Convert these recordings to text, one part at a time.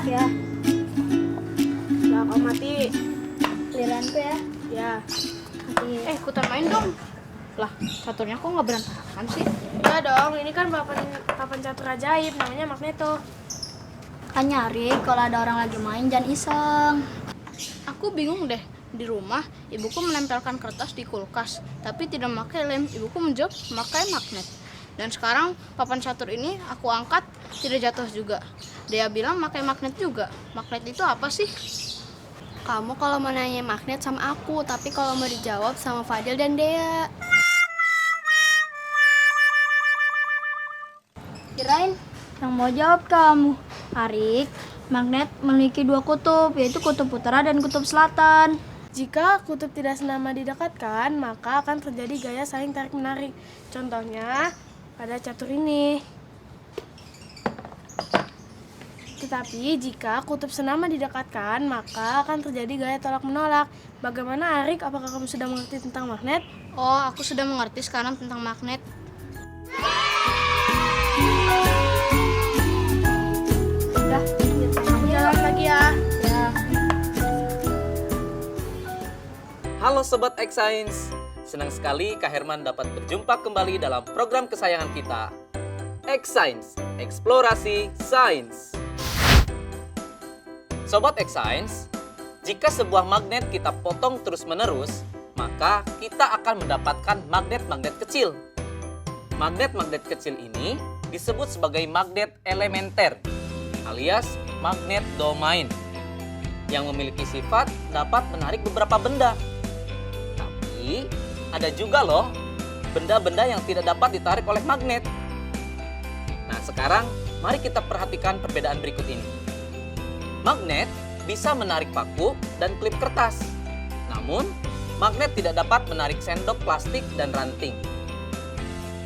Ya, Lah, kau mati. giliranku ya. Ya. Mati. Ikutan main dong. Lah, caturnya kok nggak berantakan sih? Ya dong, ini kan papan catur ajaib, namanya Magneto. Kan nyari kalau ada orang lagi main jangan iseng. Aku bingung deh. Di rumah, ibuku menempelkan kertas di kulkas, tapi tidak memakai lem. Ibuku menjawab memakai magnet. Dan sekarang papan catur ini aku angkat, tidak jatuh juga. Dia bilang pakai magnet juga. Magnet itu apa sih? Kamu kalau mau nanya magnet sama aku, tapi kalau mau dijawab sama Fadil dan Dea. Kirain yang mau jawab kamu. Arik, magnet memiliki dua kutub, yaitu kutub utara dan kutub selatan. Jika kutub tidak senama didekatkan, maka akan terjadi gaya saling tarik-menarik. Contohnya, pada catur ini. Tetapi jika kutub senama didekatkan, maka akan terjadi gaya tolak-menolak. Bagaimana, Arik? Apakah kamu sudah mengerti tentang magnet? Oh, aku sudah mengerti sekarang tentang magnet. Udah, Jalan lagi ya. Ya. Halo Sobat X Science, senang sekali Kak Herman dapat berjumpa kembali dalam program kesayangan kita, X Science, Eksplorasi Sains. Sobat X Science, jika sebuah magnet kita potong terus-menerus, maka kita akan mendapatkan magnet-magnet kecil. Magnet-magnet kecil ini disebut sebagai magnet elementer, alias magnet domain, yang memiliki sifat dapat menarik beberapa benda. Tapi ada juga loh benda-benda yang tidak dapat ditarik oleh magnet. Nah, sekarang mari kita perhatikan perbedaan berikut ini. Magnet bisa menarik paku dan klip kertas. Namun, magnet tidak dapat menarik sendok plastik dan ranting.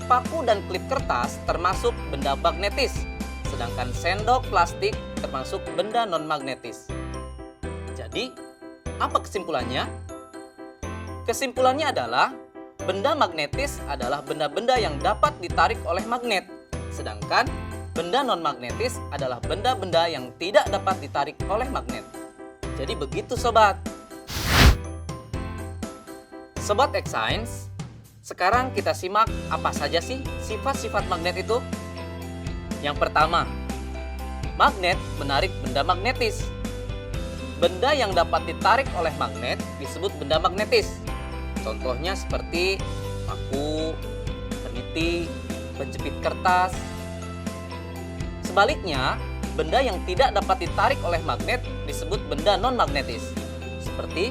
Paku dan klip kertas termasuk benda magnetis, sedangkan sendok plastik termasuk benda non-magnetis. Jadi, apa kesimpulannya? Kesimpulannya adalah benda magnetis adalah benda-benda yang dapat ditarik oleh magnet, sedangkan benda non-magnetis adalah benda-benda yang tidak dapat ditarik oleh magnet. Jadi begitu sobat. Sobat X Science, sekarang kita simak apa saja sih sifat-sifat magnet itu. Yang pertama, magnet menarik benda magnetis. Benda yang dapat ditarik oleh magnet disebut benda magnetis. Contohnya seperti paku, peniti, penjepit kertas. Sebaliknya, benda yang tidak dapat ditarik oleh magnet disebut benda non-magnetis, seperti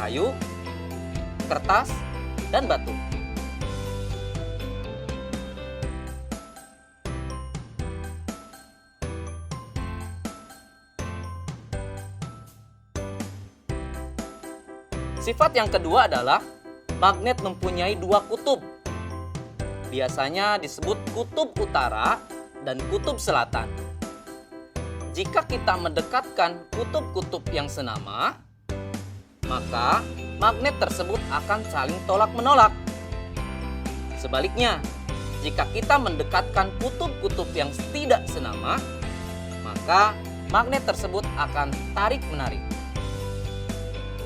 kayu, kertas, dan batu. Sifat yang kedua adalah magnet mempunyai dua kutub. Biasanya disebut kutub utara dan kutub selatan. Jika kita mendekatkan kutub-kutub yang senama, maka magnet tersebut akan saling tolak-menolak. Sebaliknya, jika kita mendekatkan kutub-kutub yang tidak senama, maka magnet tersebut akan tarik-menarik.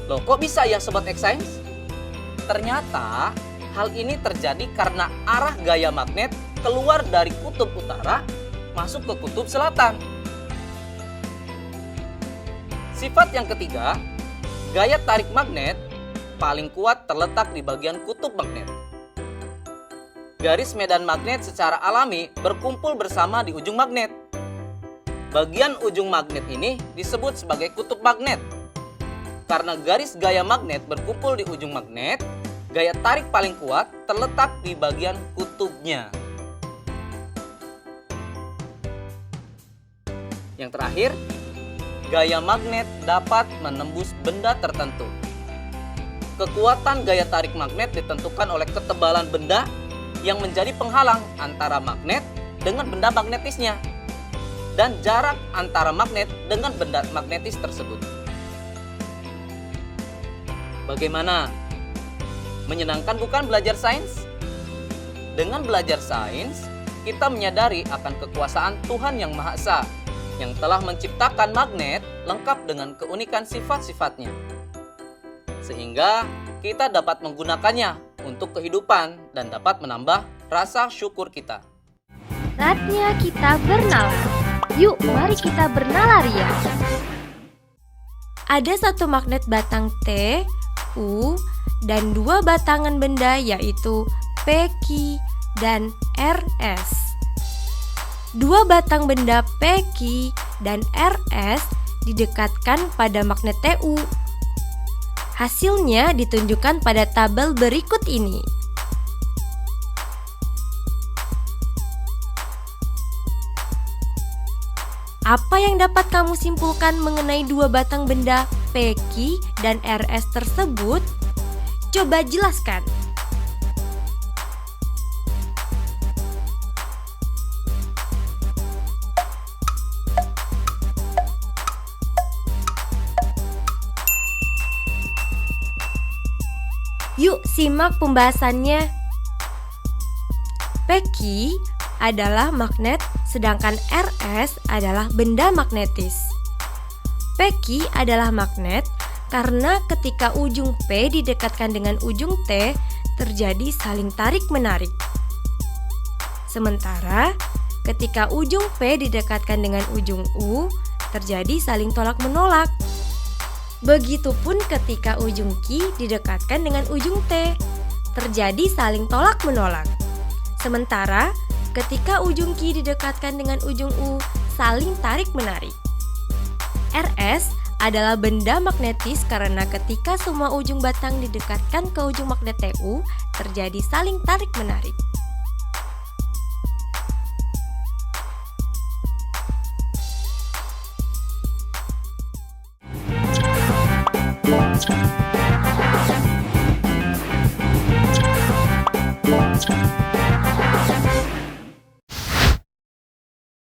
Loh, kok bisa ya Sobat X Science? Ternyata hal ini terjadi karena arah gaya magnet keluar dari kutub utara masuk ke kutub selatan. Sifat yang ketiga, gaya tarik magnet paling kuat terletak di bagian kutub magnet. Garis medan magnet secara alami berkumpul bersama di ujung magnet. Bagian ujung magnet ini disebut sebagai kutub magnet. Karena garis gaya magnet berkumpul di ujung magnet, gaya tarik paling kuat terletak di bagian kutubnya. Yang terakhir, gaya magnet dapat menembus benda tertentu. Kekuatan gaya tarik magnet ditentukan oleh ketebalan benda yang menjadi penghalang antara magnet dengan benda magnetisnya dan jarak antara magnet dengan benda magnetis tersebut. Bagaimana? Menyenangkan bukan belajar sains? Dengan belajar sains, kita menyadari akan kekuasaan Tuhan Yang Maha Esa yang telah menciptakan magnet lengkap dengan keunikan sifat-sifatnya. Sehingga kita dapat menggunakannya untuk kehidupan dan dapat menambah rasa syukur kita. Saatnya kita bernalar. Yuk, mari kita bernalar ya. Ada satu magnet batang T, U, dan dua batangan benda yaitu PQ dan RS. Dua batang benda PQ dan RS didekatkan pada magnet TU. Hasilnya ditunjukkan pada tabel berikut ini. Apa yang dapat kamu simpulkan mengenai dua batang benda PQ dan RS tersebut? Coba jelaskan. Yuk simak pembahasannya. PQ adalah magnet, sedangkan RS adalah benda magnetis. PQ adalah magnet karena ketika ujung P didekatkan dengan ujung T, terjadi saling tarik-menarik. Sementara ketika ujung P didekatkan dengan ujung U, terjadi saling tolak-menolak. Begitupun ketika ujung Q didekatkan dengan ujung T, terjadi saling tolak-menolak. Sementara ketika ujung Q didekatkan dengan ujung U, saling tarik-menarik. RS adalah benda magnetis karena ketika semua ujung batang didekatkan ke ujung magnet TU, terjadi saling tarik-menarik.